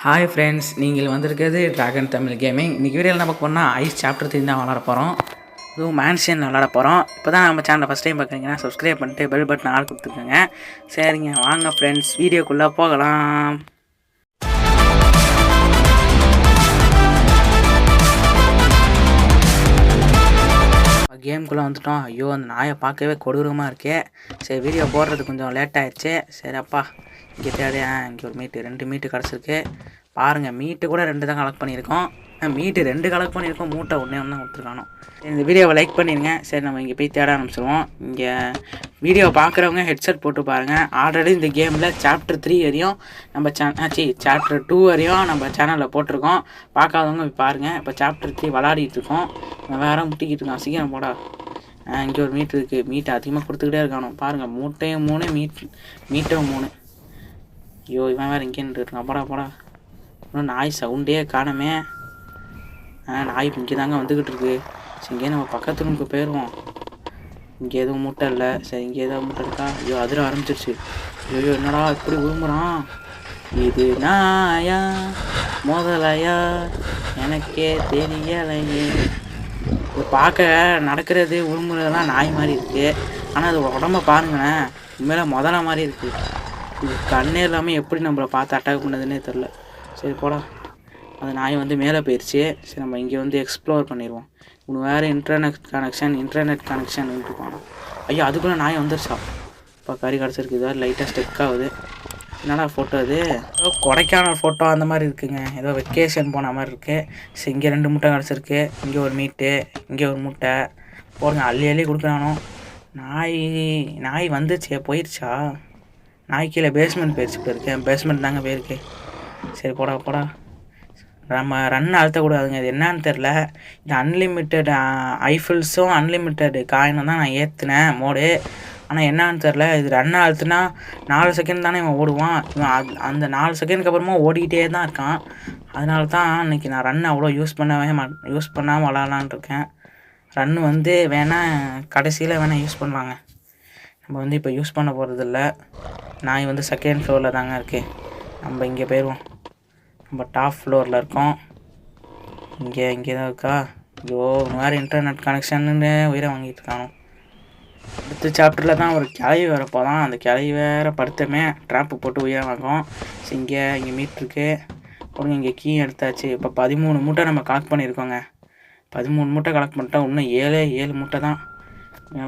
Hi friends, நீங்கள் வந்திருக்கிறது dragon Tamil gaming. இன்றைக்கி வீடியோவில் நம்ம போனால் ஐஸ் சாப்டர் 3 தான் விளாட போகிறோம். இதுவும் மேன்ஷன் விளாட போகிறோம். இப்போ தான் நம்ம சேனலை ஃபஸ்ட் டைம் பார்க்குறீங்கன்னா சப்ஸ்கிரைப் பண்ணிட்டு பெல் பட்டன் ஆள் கொடுத்துருக்கோங்க. சரிங்க, வாங்க ஃப்ரெண்ட்ஸ், வீடியோக்குள்ளே போகலாம். கேமுக்குள்ளே வந்துட்டோம். ஐயோ, அந்த நாயை பார்க்கவே கொடூரமாக இருக்கே. சரி, வீடியோ போடுறது கொஞ்சம் லேட் ஆகிடுச்சு. சரி அப்பா, இங்கே தேவையா இங்கே ஒரு மீட்டு 2 மீட்டு கிடச்சிருக்கு. பாருங்கள், மீட்டு கூட 2 தான் கலெக்ட் பண்ணியிருக்கோம். மீட்டு 2 கலெக்ட் பண்ணியிருக்கோம், மூட்டை ஒன்றே ஒன்று தான் கொடுத்துருக்கானோ. இந்த வீடியோவை லைக் பண்ணிடுங்க. சரி, நம்ம இங்கே போய் தேட ஆரம்பிச்சிடுவோம். இங்கே வீடியோ பார்க்குறவங்க ஹெட்செட் போட்டு பாருங்கள். ஆல்ரெடி இந்த கேமில் சாப்டர் 3 வரையும் நம்ம சாப்டர் 2 வரையும் நம்ம சேனலில் போட்டிருக்கோம். பார்க்காதவங்க பாருங்கள். இப்போ சாப்டர் 3 விளாடிட்டு இருக்கோம். வேறு முட்டிக்கிட்டு இருக்கான். சீக்கிரம் போடா. இங்கே ஒரு மீட்டு இருக்குது. மீட்டை அதிகமாக கொடுத்துக்கிட்டே இருக்கானோ. பாருங்கள், மூட்டையும் 3, மீட்டும் 3. ஐயோ, இவன் வேறு இங்கேன்னு இருக்கான். போடா. இன்னும் நாய் சவுண்டே காணமே. நாய் இங்கே தாங்க வந்துக்கிட்டு இருக்கு. சரி, இங்கே நம்ம பக்கத்து ரூமுக்கு போயிடுவோம். இங்கே எதுவும் மூட்டை இல்லை. சரி, இங்கே எதாவது மூட்டை இருக்கா? ஐயோ, அதிர ஆரம்பிச்சிருச்சு. ஐயோ, என்னடா இப்படி உருமுறான்? இது நாயா முதலையா எனக்கே தெரியலையே. இது பார்க்க நடக்கிறது உருமுறதெல்லாம் நாய் மாதிரி இருக்குது. ஆனால் அது உடம்ப பாருங்களேன், உண்மையில முதலை மாதிரி இருக்குது. இது கண்ணே இல்லாமல் எப்படி நம்மளை பார்த்து அட்டாக் பண்ணதுன்னே தெரில. சரி போடா. அந்த நாய் வந்து மேலே போயிடுச்சு. சரி, நம்ம இங்கே வந்து எக்ஸ்ப்ளோர் பண்ணிடுவோம். இன்னும் வேறு இன்டர்நெட் கனெக்ஷன் இருப்பானா? ஐயோ, அதுக்குள்ளே நாய் வந்துருச்சா? இப்போ கறி கிடச்சிருக்கு. வேறு லைட்டாக ஸ்டெக் ஆகுது. என்னடா ஃபோட்டோ அது? ஏதோ கொடைக்கானல் ஃபோட்டோ அந்த மாதிரி இருக்குங்க. ஏதோ வெக்கேஷன் போன மாதிரி இருக்குது. சரி, இங்கே 2 முட்டை கிடச்சிருக்கு. இங்கே ஒரு மீட்டு, இங்கே ஒரு முட்டை. போடுங்க, அள்ளி கொடுக்குறானோ. நாய் வந்துச்சு, போயிடுச்சா? நாய் கீழே பேஸ்மெண்ட் போயிடுச்சு. போயிருக்கேன், பேஸ்மெண்ட் தாங்க போயிருக்கு. சரி போடா. நம்ம ரன் அழுத்தக்கூடாதுங்க. இது என்னான்னு தெரில. இது அன்லிமிட்டெட் ஐஃபில்ஸும் அன்லிமிட்டெட் காயினும் தான் நான் ஏற்றினேன் மோடு. ஆனால் என்னான்னு தெரில, இது ரன் அழுத்துனா 4 செகண்ட் தானே இவன் ஓடுவான். இவன் அந்த 4 செகண்டுக்கு அப்புறமா ஓடிக்கிட்டே தான் இருக்கான். அதனால தான் இன்றைக்கி நான் ரன் அவ்வளோ யூஸ் பண்ணாமல் விளாட்லான் இருக்கேன். ரன் வந்து வேணால் கடைசியில் வேணால் யூஸ் பண்ணுவாங்க. நம்ம வந்து இப்போ யூஸ் பண்ண போகிறதில்ல. நாய் வந்து செகண்ட் ஃப்ளோரில் தாங்க இருக்குது. நம்ம இங்கே போயிடுவோம். நம்ம டாப் ஃப்ளோரில் இருக்கோம். இங்கே தான் இருக்கா? ஐயோ, வேறு இன்டர்நெட் கனெக்ஷன்னு உயிரை வாங்கிட்டு இருக்கானோ. அடுத்த சாப்டரில் தான் ஒரு கிளவி வரப்போ தான். அந்த கிளவி வேறு படுத்தமே ட்ராப்பு போட்டு உயிரை வாங்கும். சரி, இங்கே மீட் இருக்குது. ஒன்று இங்கே கீ எடுத்தாச்சு. இப்போ 13 மூட்டை நம்ம கலெக்ட் பண்ணியிருக்கோங்க. 13 மூட்டை கலெக்ட் பண்ணிட்டோம். இன்னும் 7 மூட்டை தான்.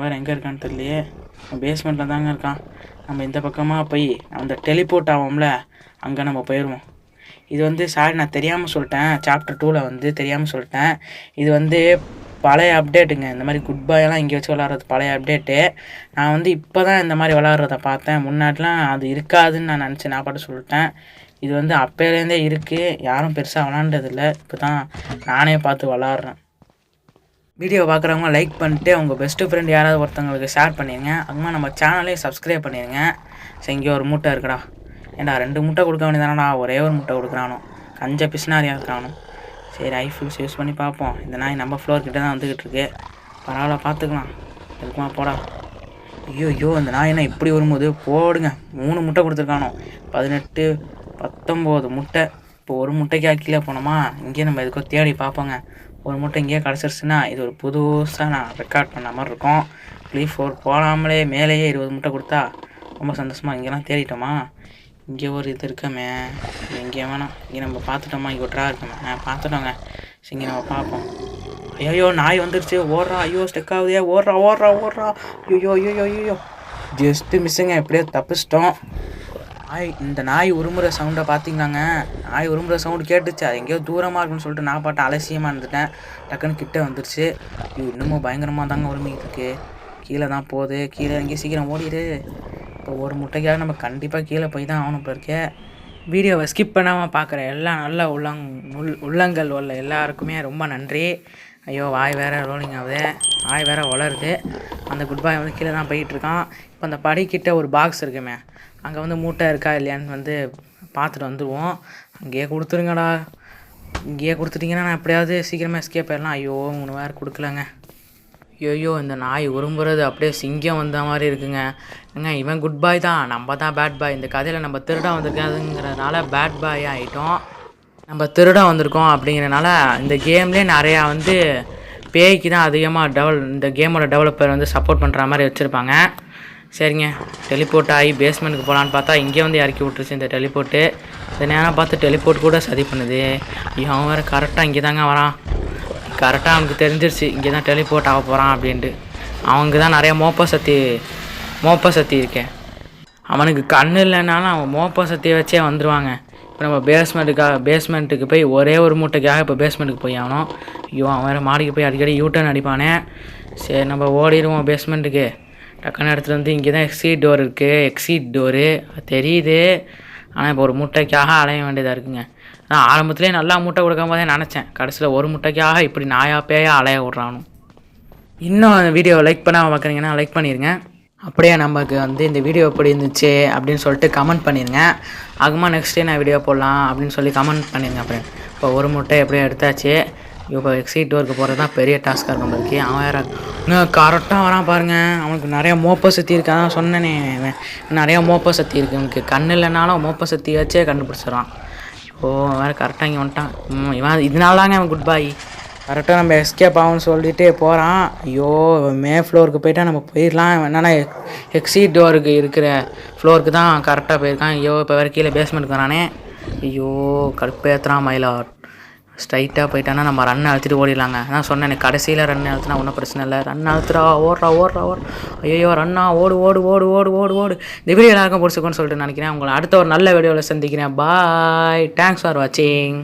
வேறு எங்கே இருக்கான்னு தெரியலையே. பேஸ்மெண்ட்டில் தாங்க இருக்கான். நம்ம இந்த பக்கமாக போய் அந்த டெலிபோர்ட் ஆகும்ல, அங்கே நம்ம போயிடுவோம். இது வந்து நான் தெரியாமல் சொல்லிட்டேன். சாப்டர் 2ல் வந்து தெரியாமல் சொல்லிட்டேன். இது வந்து பழைய அப்டேட்டுங்க. இந்த மாதிரி குட் பாயெல்லாம் இங்கே வச்சு விளாட்றது பழைய அப்டேட்டு. நான் வந்து இப்போ தான் இந்த மாதிரி விளாட்றத பார்த்தேன். முன்னாடிலாம் அது இருக்காதுன்னு நான் நினச்சேன். நான் பாட்டு சொல்லிட்டேன். இது வந்து அப்போலேருந்தே இருக்குது. யாரும் பெருசாக விளாண்டதில்லை. இப்போ தான் நானே பார்த்து விளாட்றேன். வீடியோ பார்க்குறவங்க லைக் பண்ணிட்டு உங்கள் பெஸ்ட்டு ஃப்ரெண்ட் யாராவது ஒருத்தவங்களுக்கு ஷேர் பண்ணிடுங்க. அதுமா நம்ம சேனலையும் சப்ஸ்கிரைப் பண்ணிடுங்க. சரி, இங்கே ஒரு மூட்டை இருக்குடா. ஏண்டா 2 முட்டை கொடுக்க வேண்டியதானடா, ஒரே ஒரு முட்டை கொடுக்குறானோ. கஞ்ச பிஸ்னாரியாக இருக்கானோ. சரி, ஐஃபுல்ஸ் யூஸ் பண்ணி பார்ப்போம். இந்த நாய் நம்ம ஃப்ளோர்கிட்ட தான் வந்துக்கிட்டு இருக்கு. பரவாயில்ல, பார்த்துக்கலாம். இருக்குமா? போடா. ஐயோ, அந்த நாய் என்ன இப்படி வரும்போது? போடுங்க, 3 முட்டை கொடுத்துருக்கானோ. 18, 19 முட்டை. இப்போ ஒரு முட்டைக்கு கீழே போனோமா? இங்கேயே நம்ம எதுக்கோ தேடி பார்ப்போங்க. ஒரு முட்டை இங்கேயே கிடச்சிருச்சுன்னா இது ஒரு புதுசாக நான் ரெக்கார்ட் பண்ண மாதிரி இருக்கும். க்ளீஃப் 4 போடாமலே மேலேயே 20 முட்டை கொடுத்தா ரொம்ப சந்தோஷமாக. இங்கெல்லாம் தேடிட்டோமா? இங்கே ஒரு இது இருக்கமே. இங்கே வேணாம். இங்கே நம்ம பார்த்துட்டோமா? இங்கே ஒற்றா இருக்கமே. பார்த்துட்டோங்க. சரி, இங்கே நம்ம பார்ப்போம். ஐயோ, நாய் வந்துருச்சு. ஓடுறா. ஐயோ, ஸ்டெக் ஆகுதே. ஓடுறா. ஐயோ, ஜஸ்ட்டு மிஸ்ஸுங்க. எப்படியோ தப்பிச்சிட்டோம். இந்த நாய் உருமுறை சவுண்டை பார்த்தீங்களாங்க? நாய் உருமுறை சவுண்டு கேட்டுச்சு. அது எங்கேயோ தூரமாக இருக்குன்னு சொல்லிட்டு நான் பாட்டு அலட்சியமாக இருந்துட்டேன். டக்குன்னு கிட்டே வந்துருச்சு. இன்னமும் பயங்கரமாக தாங்க உரிமைக்கிட்டு இருக்கு. கீழே தான் போகுது. கீழே எங்கேயும் சீக்கிரம் ஓடிடு. இப்போ ஒரு முட்டைக்காக நம்ம கண்டிப்பாக கீழே போய் தான் ஆகணும். இப்போ இருக்கே வீடியோவை ஸ்கிப் பண்ணாமல் பார்க்குற எல்லா நல்ல உள்ளங்கள் உள்ள எல்லாருக்குமே ரொம்ப நன்றி. ஐயோ, வாய் வேறு ரோலிங் ஆகுது. வாய் வேறு வளருது. அந்த குட் பாய் வந்து கீழே தான் போயிட்டுருக்கான். இப்போ அந்த படிக்கிட்ட ஒரு பாக்ஸ் இருக்குமே, அங்கே வந்து மூட்டை இருக்கா இல்லையான்னு வந்து பார்த்துட்டு வந்துடுவோம். அங்கேயே கொடுத்துருங்கடா. இங்கேயே கொடுத்துட்டிங்கன்னா நான் எப்படியாவது சீக்கிரமாக எஸ்கேப் ஆயிடலாம். ஐயோ, 3 வேறு கொடுக்கலங்க. ஐயோ, இந்த நாய் உரும்புறது அப்படியே சிங்கம் வந்த மாதிரி இருக்குங்க. இவன் குட் பாய் தான், நம்ம தான் பேட் பாய். இந்த கதையில் நம்ம திருடா வந்திருக்காதுங்கிறதுனால பேட் பாய் ஆகிட்டோம். நம்ம திருட வந்திருக்கோம் அப்படிங்கிறனால இந்த கேம்லேயே நிறையா வந்து பேய்க்கு தான் அதிகமாக இந்த கேமோட டெவலப்பர் வந்து சப்போர்ட் பண்ணுற மாதிரி வச்சுருப்பாங்க. சரிங்க, டெலிபோர்ட் ஆகி பேஸ்மெண்ட்டுக்கு போகலான்னு பார்த்தா இங்கே வந்து இறக்கி விட்டுருச்சு இந்த டெலிபோர்ட்டு. இந்த நேரம் பார்த்து டெலிபோர்ட் கூட சதி பண்ணுது. அவன் வேறு கரெக்டாக இங்கே தாங்க வரான். கரெக்டாக அவனுக்கு தெரிஞ்சிருச்சு இங்கே தான் டெலிபோர்ட் ஆக போகிறான் அப்படின்ட்டு. அவனுக்கு தான் நிறையா மோப்ப சக்தி இருக்கேன். அவனுக்கு கண்ணு இல்லைனாலும் அவன் மோப்ப சக்தியை வச்சே வந்துடுவாங்க. இப்போ நம்ம பேஸ்மெண்ட்டுக்கு போய் ஒரே ஒரு மூட்டைக்காக இப்போ பேஸ்மெண்ட்டுக்கு போய் ஆகணும். அவன் வேறு மாடிக்கு போய் அடிக்கடி யூட்டர்ன் அடிப்பானே. சரி, நம்ம ஓடிடுவோம் பேஸ்மெண்ட்டுக்கு. டக்குன்னு இடத்துல வந்து இங்கே தான் எக்ஸிட் டோரு தெரியுது. ஆனால் இப்போ ஒரு முட்டைக்காக அலைய வேண்டியதாக இருக்குங்க. நான் ஆரம்பத்துலேயே நல்லா முட்டை கொடுக்கும் போதே நினச்சேன், கடைசியில் ஒரு முட்டைக்காக இப்படி பேயா அலைய விட்றானு. இன்னும் வீடியோவை லைக் பண்ணாமல் பார்க்குறீங்கன்னா லைக் பண்ணிடுங்க. அப்படியே நமக்கு வந்து இந்த வீடியோ எப்படி இருந்துச்சு அப்படின்னு சொல்லிட்டு கமெண்ட் பண்ணிடுங்க. ஆகுமா நெக்ஸ்ட் டே நான் வீடியோ போடலாம் அப்படின்னு சொல்லி கமெண்ட் பண்ணிடுங்க. அப்புறம் இப்போ ஒரு முட்டை எப்படியோ எடுத்தாச்சு. இப்போ எக்ஸிட் டோருக்கு போகிறது தான் பெரிய டாஸ்க்காக இருக்கும் நம்மளுக்கு. அவன் வேறு இன்னும் கரெக்டாக வரான் பாருங்கள். அவனுக்கு நிறையா மோப்ப சக்தி இருக்கு. அதான் சொன்னேனே, நிறையா மோப்ப சக்தி இருக்குது. அவனுக்கு கண் இல்லைனாலும் மோப்ப சக்தி வச்சே கண்டுபிடிச்சிடறான். வேறு கரெக்டாக இங்கே வந்துட்டான். இவன் இதனால தாங்க அவன் குட் பாய். கரெக்டாக நம்ம எஸ்கேப் ஆகும்னு சொல்லிட்டு போகிறான். மே ஃப்ளோருக்கு போயிட்டால் நம்ம போயிடலாம். என்னென்னா எக்ஸிட் டோருக்கு இருக்கிற ஃப்ளோருக்கு தான் கரெக்டாக போயிருக்கான். இப்போ வேறு கீழே பேஸ்மெண்ட்டுக்கு வரானே. கடுப்பேற்றுறான் மயிலாட். ஸ்ட்ரைட்டாக போயிட்டானா நம்ம ரன் அழுத்திட்டு ஓடிடலாங்க. நான் சொன்னேன், எனக்கு கடைசியில் ரன் அழுத்தினா ஒன்றும் பிரச்சனை இல்லை. ரன் அழுத்துறா, ஓடுறா. ரன்னா ஓடு. இந்த வீடியோ எல்லாருக்கும் பிடிச்சிக்கோன்னு சொல்லிட்டு நினைக்கிறேன். உங்களை அடுத்த ஒரு நல்ல வீடியோவில் சந்திக்கிறேன். பாய், தேங்க்ஸ் ஃபார் வாட்சிங்.